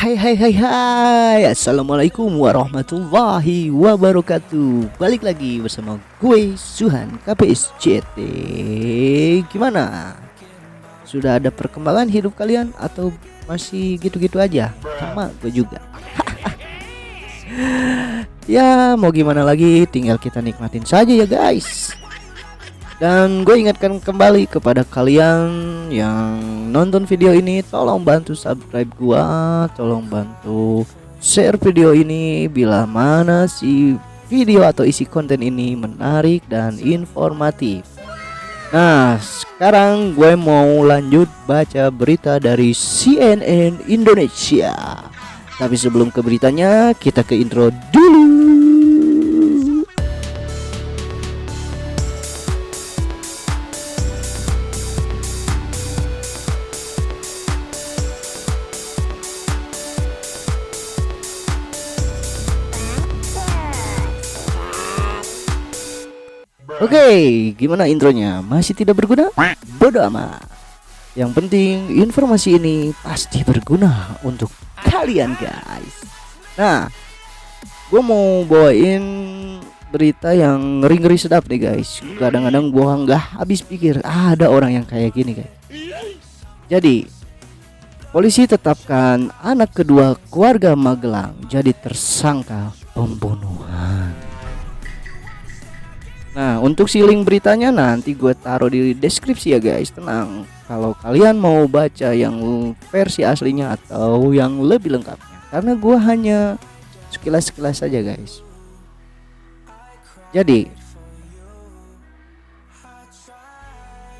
Hai. Assalamualaikum warahmatullahi wabarakatuh. Balik lagi bersama gue Suhan KPSCT. Gimana? Sudah ada perkembangan hidup kalian atau masih gitu-gitu aja? Sama gue juga. Ya mau gimana lagi, tinggal kita nikmatin saja ya guys. Dan gue ingatkan kembali kepada kalian yang nonton video ini, tolong bantu subscribe gua, tolong bantu share video ini bila mana si video atau isi konten ini menarik dan informatif. Nah, sekarang gue mau lanjut baca berita dari CNN Indonesia. Tapi sebelum ke beritanya, kita ke intro dulu. Oke, gimana intronya? Masih tidak berguna? Bodoh amat. Yang penting informasi ini pasti berguna untuk kalian guys. Nah, gue mau bawain berita yang ngeri-ngeri sedap nih guys. Kadang-kadang gue nggak habis pikir ada orang yang kayak gini guys. Jadi, polisi tetapkan anak kedua keluarga Magelang jadi tersangka pembunuhan. Nah, untuk si link beritanya nanti gue taruh di deskripsi ya guys. Tenang, kalau kalian mau baca yang versi aslinya atau yang lebih lengkapnya, karena gue hanya sekilas-sekilas saja guys. Jadi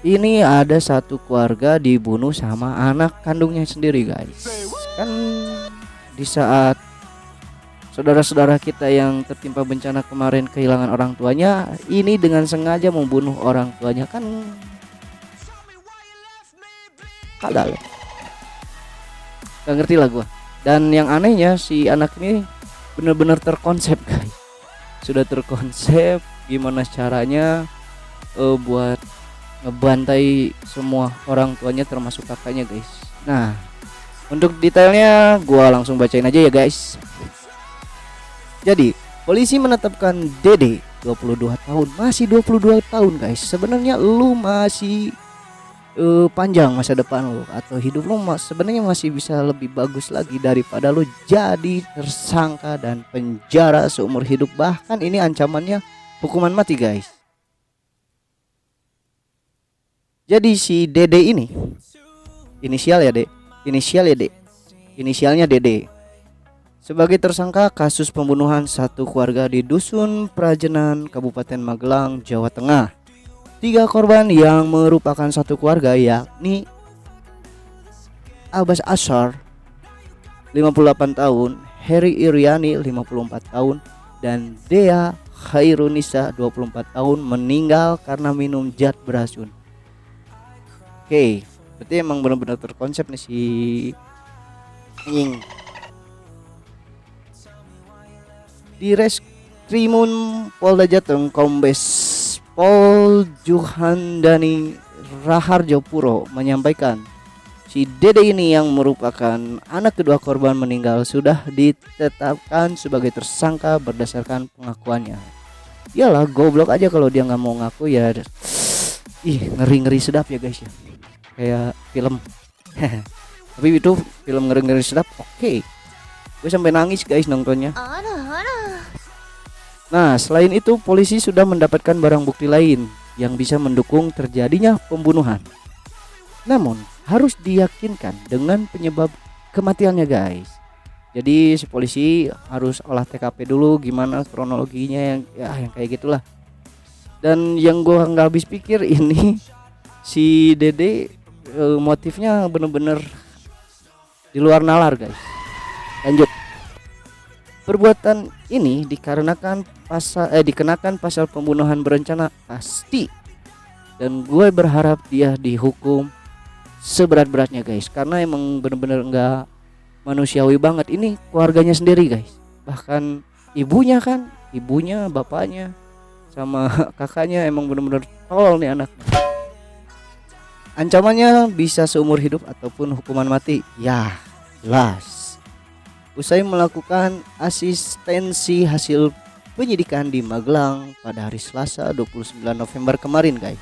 ini ada satu keluarga dibunuh sama anak kandungnya sendiri guys. Kan di saat saudara-saudara kita yang tertimpa bencana kemarin kehilangan orang tuanya, ini dengan sengaja membunuh orang tuanya, kan halal. Gak ngerti lah gua. Dan yang anehnya si anak ini bener-bener terkonsep guys. Sudah terkonsep gimana caranya buat ngebantai semua orang tuanya termasuk kakaknya guys. Nah, untuk detailnya gua langsung bacain aja ya guys. Jadi, polisi menetapkan Dede 22 tahun, masih 22 tahun guys. Sebenarnya lu masih panjang masa depan lu, atau hidup lu sebenarnya masih bisa lebih bagus lagi daripada lu jadi tersangka dan penjara seumur hidup. Bahkan ini ancamannya hukuman mati guys. Jadi si Dede ini inisialnya Dede sebagai tersangka kasus pembunuhan satu keluarga di Dusun Prajenan, Kabupaten Magelang, Jawa Tengah. 3 korban yang merupakan satu keluarga yakni Abbas Ashar 58 tahun, Heri Iriani 54 tahun, dan Dea Khairunisa 24 tahun meninggal karena minum zat beracun. Oke, berarti emang benar-benar terkonsep nih si anjing. Di Reskrimum Polda Jateng, Kombes Pol Juhandani Raharjo Puro menyampaikan si Dede ini yang merupakan anak kedua korban meninggal sudah ditetapkan sebagai tersangka berdasarkan pengakuannya. Iyalah, goblok aja kalau dia nggak mau ngaku ya. Ih, ngeri-ngeri sedap ya guys ya, kayak film. Tapi itu film ngeri-ngeri sedap. Oke. Gue sampai nangis guys nontonnya. Nah, selain itu polisi sudah mendapatkan barang bukti lain yang bisa mendukung terjadinya pembunuhan. Namun harus diyakinkan dengan penyebab kematiannya guys. Jadi si polisi harus olah TKP dulu, gimana kronologinya yang kayak gitulah. Dan yang gue nggak habis pikir ini si Dede motifnya bener-bener di luar nalar guys. Lanjut. Perbuatan ini dikenakan pasal pembunuhan berencana pasti. Dan gue berharap dia dihukum seberat-beratnya guys, karena emang bener-bener nggak manusiawi banget. Ini keluarganya sendiri guys, bahkan ibunya, bapaknya sama kakaknya emang bener-bener tolol nih anak. Ancamannya bisa seumur hidup ataupun hukuman mati. Ya, jelas. usai melakukan asistensi hasil penyidikan di Magelang pada hari Selasa 29 November kemarin guys.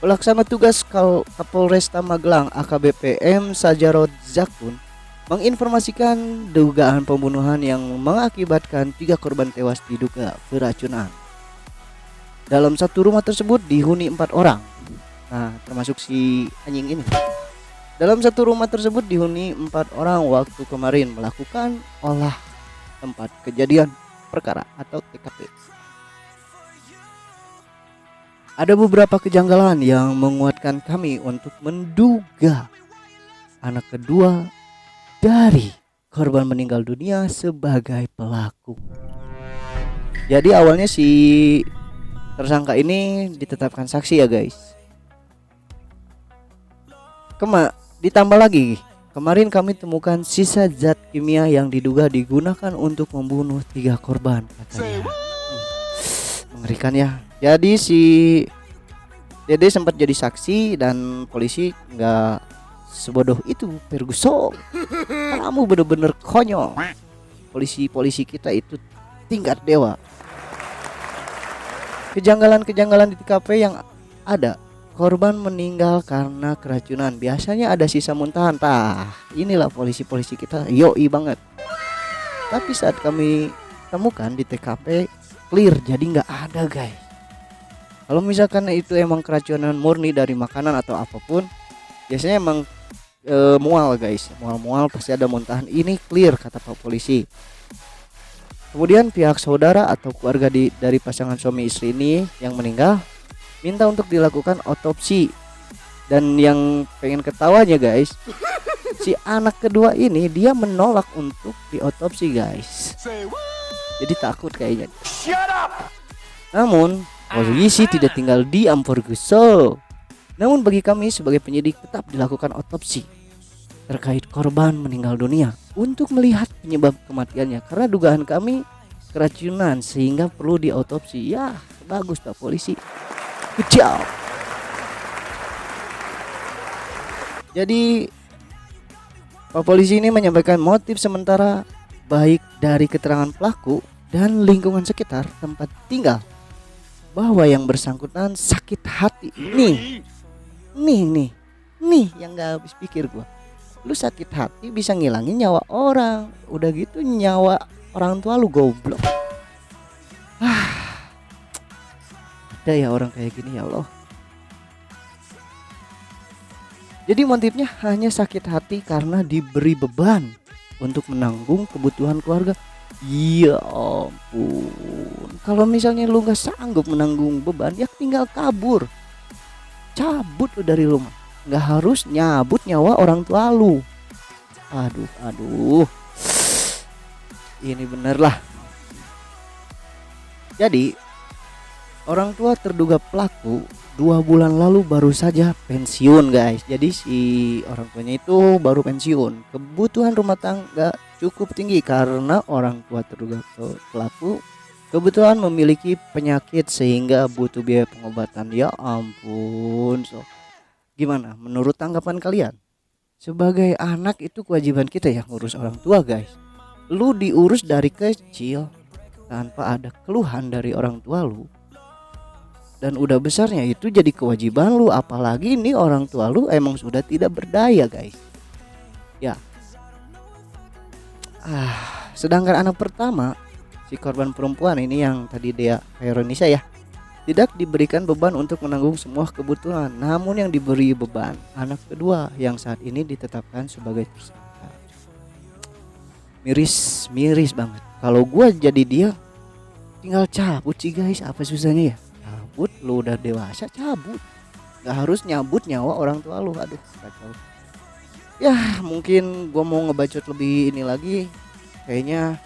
Pelaksana tugas Kapolresta Magelang AKBP M Sajarot Zakun menginformasikan dugaan pembunuhan yang mengakibatkan 3 korban tewas diduga keracunan. Dalam satu rumah tersebut dihuni 4 orang. Nah, termasuk si anjing ini. Dalam satu rumah tersebut dihuni 4 orang waktu kemarin melakukan olah tempat kejadian perkara atau TKP. Ada beberapa kejanggalan yang menguatkan kami untuk menduga anak kedua dari korban meninggal dunia sebagai pelaku. Jadi awalnya si tersangka ini ditetapkan saksi ya guys. Ditambah lagi, kemarin kami temukan sisa zat kimia yang diduga digunakan untuk membunuh 3 korban katanya. Mengerikan ya. Jadi si Dede sempat jadi saksi dan polisi nggak sebodoh itu. Ferguson, kamu bener-bener konyol. Polisi kita itu tingkat dewa. Kejanggalan di TKP yang ada, korban meninggal karena keracunan. Biasanya ada sisa muntahan. Inilah polisi kita yoi banget. Tapi saat kami temukan di TKP clear, jadi nggak ada guys. Kalau misalkan itu emang keracunan murni dari makanan atau apapun, biasanya emang mual guys, mual pasti ada muntahan. Ini clear kata Pak Polisi. Kemudian pihak saudara atau keluarga dari pasangan suami istri ini yang meninggal minta untuk dilakukan otopsi. Dan yang pengen ketawanya guys, si anak kedua ini dia menolak untuk diotopsi guys. Jadi takut kayaknya. Namun polisi tidak tinggal diam Ferguson. Namun bagi kami sebagai penyidik tetap dilakukan otopsi terkait korban meninggal dunia untuk melihat penyebab kematiannya, karena dugaan kami keracunan sehingga perlu diotopsi. Ya bagus Pak Polisi, good job. Jadi Pak Polisi ini menyampaikan motif sementara baik dari keterangan pelaku dan lingkungan sekitar tempat tinggal bahwa yang bersangkutan sakit hati. Nih yang gak habis pikir gua. Lu sakit hati bisa ngilangin nyawa orang, udah gitu nyawa orang tua lu goblok. Ada ya orang kayak gini ya Allah. Jadi motifnya hanya sakit hati karena diberi beban untuk menanggung kebutuhan keluarga. Ya ampun, kalau misalnya lu gak sanggup menanggung beban, ya tinggal kabur, cabut lu dari rumah, gak harus nyabut nyawa orang tua lu. Aduh, ini bener lah. Jadi orang tua terduga pelaku 2 bulan lalu baru saja pensiun guys. Jadi si orang tuanya itu baru pensiun. Kebutuhan rumah tangga cukup tinggi karena orang tua terduga pelaku kebetulan memiliki penyakit sehingga butuh biaya pengobatan. Ya ampun. So, gimana menurut tanggapan kalian? Sebagai anak itu kewajiban kita ya ngurus orang tua guys. Lu diurus dari kecil tanpa ada keluhan dari orang tua lu, dan udah besarnya itu jadi kewajiban lu. Apalagi ini orang tua lu emang sudah tidak berdaya guys. Ya. Sedangkan anak pertama, si korban perempuan ini yang tadi dia Veronisa ya, tidak diberikan beban untuk menanggung semua kebutuhan. Namun yang diberi beban anak kedua yang saat ini ditetapkan sebagai tersangka. Miris banget. Kalau gua jadi dia tinggal cabut sih guys, apa susahnya ya? Cabut, lu udah dewasa cabut, gak harus nyabut nyawa orang tua lu. Aduh kacau. Ya mungkin gua mau ngebacot lebih ini lagi, kayaknya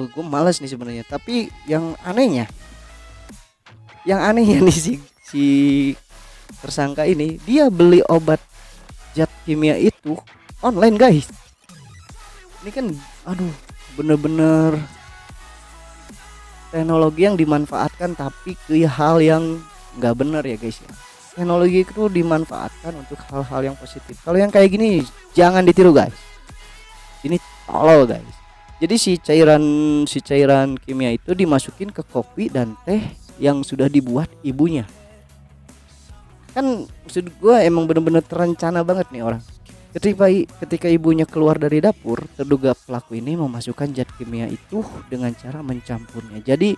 gue malas nih sebenarnya. Tapi yang anehnya nih si tersangka ini dia beli obat zat kimia itu online guys. Ini kan bener-bener teknologi yang dimanfaatkan tapi ke hal yang nggak benar ya guys ya. teknologi itu dimanfaatkan untuk hal-hal yang positif. Kalau yang kayak gini jangan ditiru guys. Ini tolol guys. Jadi si cairan kimia itu dimasukin ke kopi dan teh yang sudah dibuat ibunya. Kan maksud gue emang bener-bener terencana banget nih orang. Ketika ibunya keluar dari dapur, terduga pelaku ini memasukkan zat kimia itu dengan cara mencampurnya. Jadi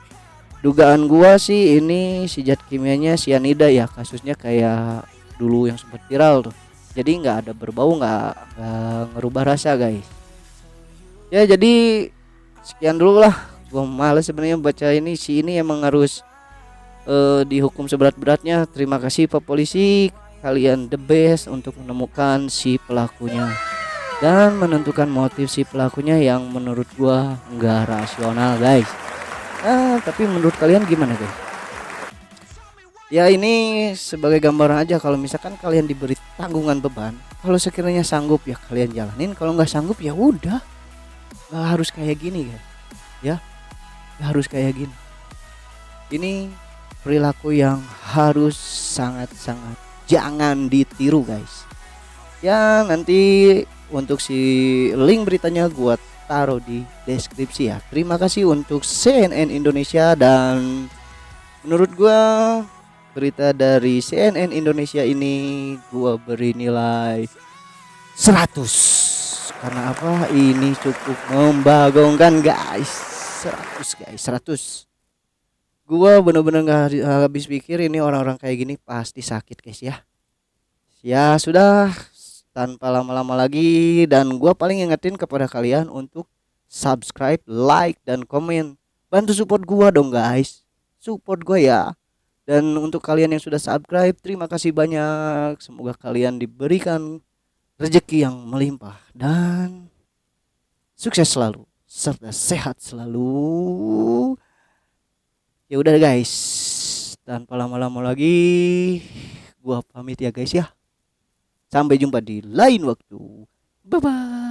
dugaan gua sih ini si zat kimianya sianida ya, kasusnya kayak dulu yang sempat viral tuh. Jadi nggak ada berbau, nggak ngerubah rasa guys. Ya jadi sekian dulu lah. Gua males sebenarnya baca ini, si ini emang harus dihukum seberat-beratnya. Terima kasih Pak Polisi, kalian the best untuk menemukan si pelakunya dan menentukan motif si pelakunya yang menurut gua nggak rasional guys. Tapi menurut kalian gimana guys? Ya ini sebagai gambaran aja, kalau misalkan kalian diberi tanggungan beban, kalau sekiranya sanggup ya kalian jalanin, kalau nggak sanggup ya udah, nggak harus kayak gini guys. Ya nggak harus kayak gini. Ini perilaku yang harus sangat-sangat jangan ditiru guys. Ya nanti untuk si link beritanya gua taruh di deskripsi ya. Terima kasih untuk CNN Indonesia, dan menurut gua berita dari CNN Indonesia ini gua beri nilai 100. Karena apa? Ini cukup membagongkan guys. 100 guys, 100. Gua bener-bener gak habis pikir ini orang-orang kayak gini pasti sakit guys ya. Ya sudah, tanpa lama-lama lagi, dan gua paling ingetin kepada kalian untuk subscribe, like, dan komen. Bantu support gua dong guys. Support gua ya. Dan untuk kalian yang sudah subscribe, terima kasih banyak. Semoga kalian diberikan rezeki yang melimpah dan sukses selalu serta sehat selalu. Ya udah guys, tanpa lama-lama lagi gua pamit ya guys ya. Sampai jumpa di lain waktu. Bye bye.